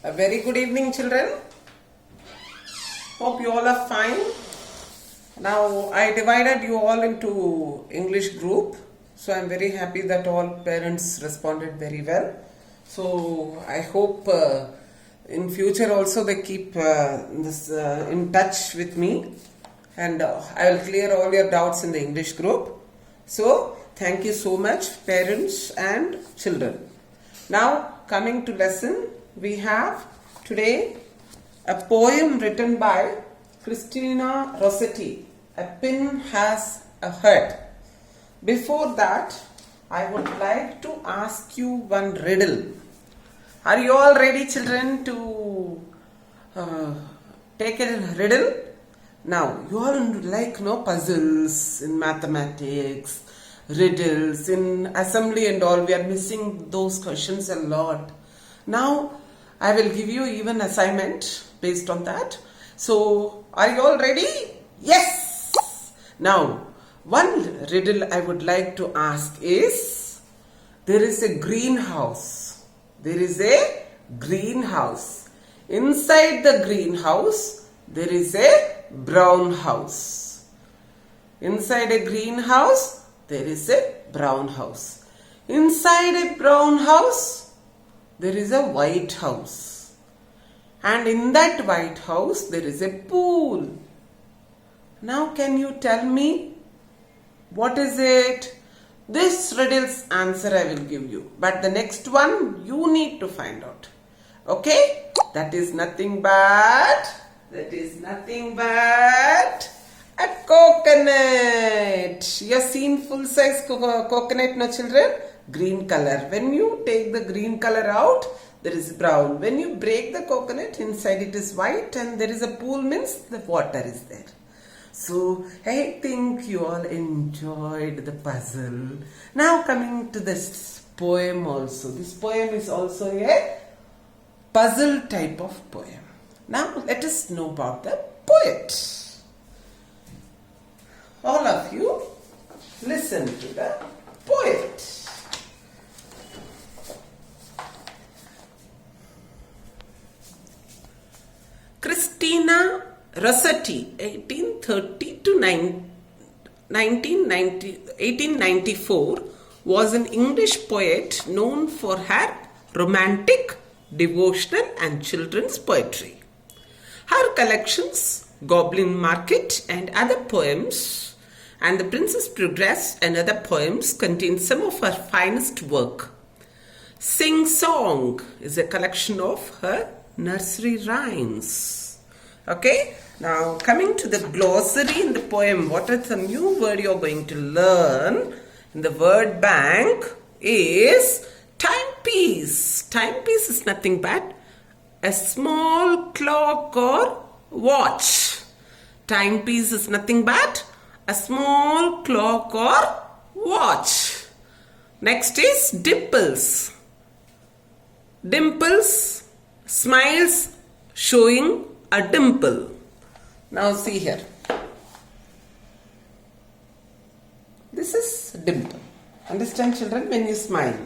A very good evening, children. Hope you all are fine. Now, I divided you all into English group. So, I am very happy that all parents responded very well. So, I hope in future also they keep this in touch with me. And I will clear all your doubts in the English group. So, thank you so much, parents and children. Now, coming to lesson, we have today a poem written by Christina Rossetti. A pin has a head. Before that, I would like to ask you one riddle. Are you all ready, children, to take a riddle? Now, you all like puzzles in mathematics, riddles in assembly and all. We are missing those questions a lot. Now, I will give you even assignment based on that. So, are you all ready? Yes! Now, one riddle I would like to ask is, there is a greenhouse. There is a greenhouse. Inside the greenhouse, there is a brown house. Inside a greenhouse, there is a brown house. Inside a brown house, there is a white house. And in that white house, there is a pool. Now, can you tell me what is it? This riddle's answer I will give you. But the next one, you need to find out. Okay? That is nothing but a coconut. You have seen full size coconut, no children? Green color. When you take the green color out, there is brown. When you break the coconut, inside it is white and there is a pool, means the water is there. So, I think you all enjoyed the puzzle. Now coming to this poem also. This poem is also a puzzle type of poem. Now, let us know about the poet. All of you, listen to the poet. Christina Rossetti, 1830 to 1894, was an English poet known for her romantic, devotional and children's poetry. Her collections, Goblin Market and other poems, and The Princess Progress and other poems contain some of her finest work. Sing Song is a collection of her nursery rhymes. Okay, now coming to the glossary in the poem, what is the new word you are going to learn in the word bank is timepiece. Timepiece is nothing but a small clock or watch. Timepiece is nothing but a small clock or watch. Next is dimples. Dimples, smiles showing a dimple. Now see here. This is dimple. Understand, children, when you smile.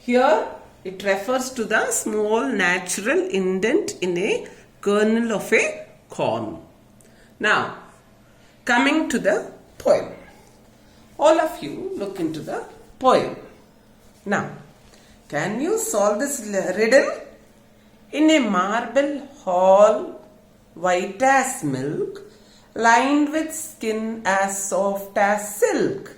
Here it refers to the small natural indent in a kernel of a corn. Now, coming to the poem. All of you look into the poem. Now, can you solve this riddle? In a marble hall, white as milk, lined with skin as soft as silk.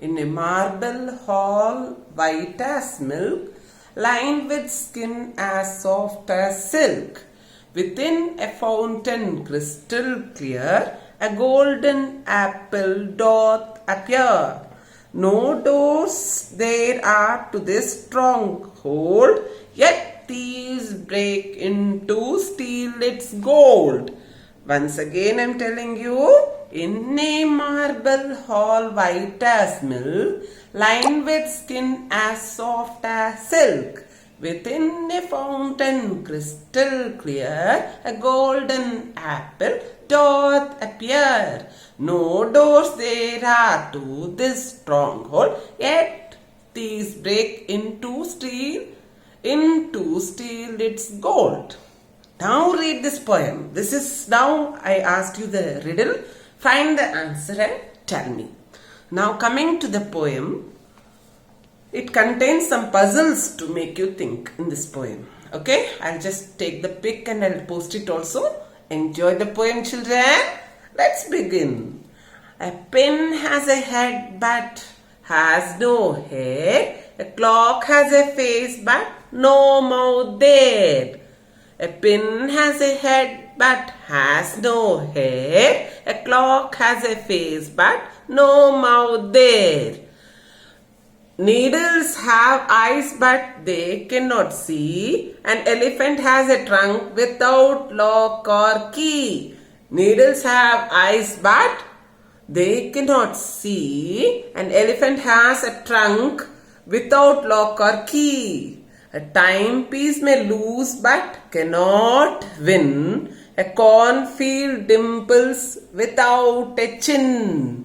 In a marble hall, white as milk, lined with skin as soft as silk. Within a fountain crystal clear, a golden apple doth appear. No doors there are to this stronghold, yet thieves break into steal its gold. Once again I am telling you, in a marble hall white as milk, lined with skin as soft as silk. Within a fountain crystal clear, a golden apple doth appear. No doors there are to this stronghold, yet thieves break into steal into steal its gold. Now read this poem. This is now I asked you the riddle. Find the answer and tell me. Now coming to the poem, it contains some puzzles to make you think in this poem. Okay, I'll just take the pic and I'll post it also. Enjoy the poem, children. Let's begin. A pin has a head but has no hair. A clock has a face but no mouth there. A pin has a head but has no hair. A clock has a face but no mouth there. Needles have eyes but they cannot see. An elephant has a trunk without lock or key. Needles have eyes but they cannot see. An elephant has a trunk without lock or key. A timepiece may lose but cannot win. A cornfield dimples without a chin.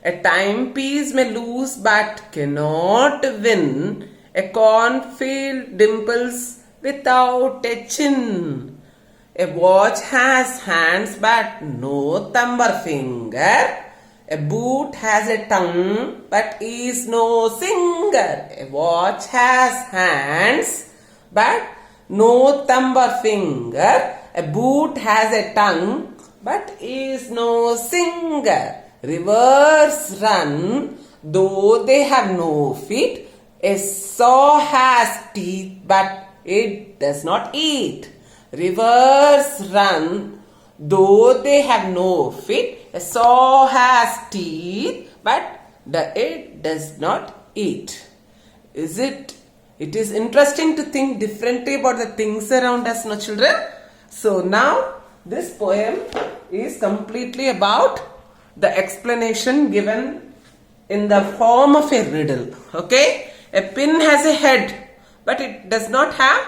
A timepiece may lose but cannot win. A cornfield dimples without a chin. A watch has hands but no thumb or finger. A boot has a tongue but is no singer. A watch has hands but no thumb or finger. A boot has a tongue but is no singer. Rivers run though they have no feet. A saw has teeth but it does not eat. Rivers run though they have no feet. A saw has teeth but it does not eat. It is interesting to think differently about the things around us, no children? So now this poem is completely about the explanation given in the form of a riddle. Okay? A pin has a head but it does not have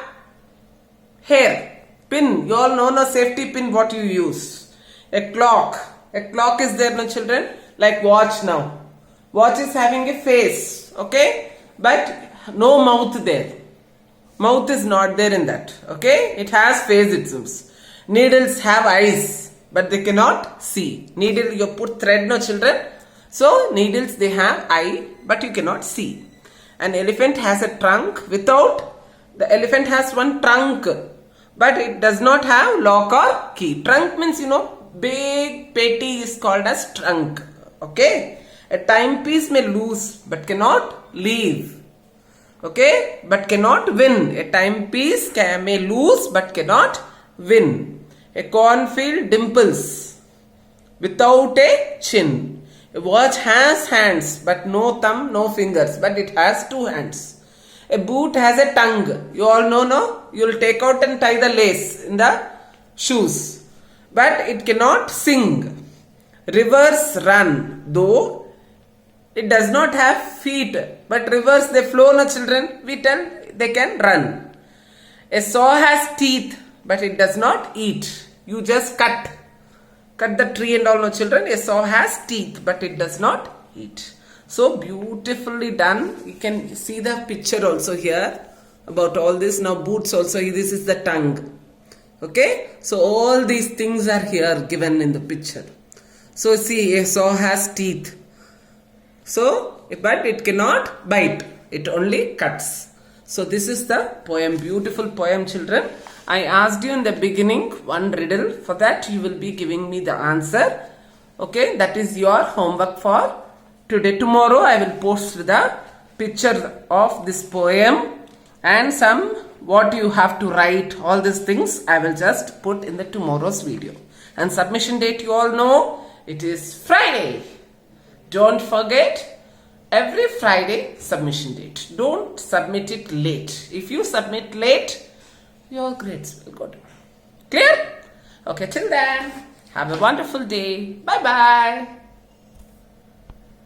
hair. Pin, you all know no safety pin what you use. A clock is there, no children, like watch now. Watch is having a face, okay, but no mouth there. Mouth is not there in that, okay. It has face, it seems. Needles have eyes but they cannot see. Needle, you put thread, no children. So needles, they have eye but you cannot see. An elephant has a trunk without, the elephant has one trunk but it does not have lock or key. Trunk means, big petty is called as trunk. Okay. A timepiece may lose but cannot leave. Okay. But cannot win. A timepiece may lose but cannot win. A cornfield dimples without a chin. A watch has hands but no thumb, no fingers, but it has two hands. A boot has a tongue. You all know, no? You will take out and tie the lace in the shoes. But it cannot sing. Rivers run, though it does not have feet. But rivers, they flow, no children? We tell they can run. A saw has teeth, but it does not eat. You just cut the tree and all, no children? A saw has teeth, but it does not eat. So beautifully done. You can see the picture also here about all this. Now boots also, this is the tongue. Okay. So all these things are here given in the picture. So see, a saw has teeth. So, but it cannot bite. It only cuts. So this is the poem. Beautiful poem, children. I asked you in the beginning one riddle. For that you will be giving me the answer. Okay. That is your homework for today. Tomorrow I will post the picture of this poem and some what you have to write, all these things I will just put in the tomorrow's video. And submission date, you all know, it is Friday. Don't forget, every Friday submission date. Don't submit it late. If you submit late, your grades will go down. Clear? Okay, till then, have a wonderful day. Bye bye.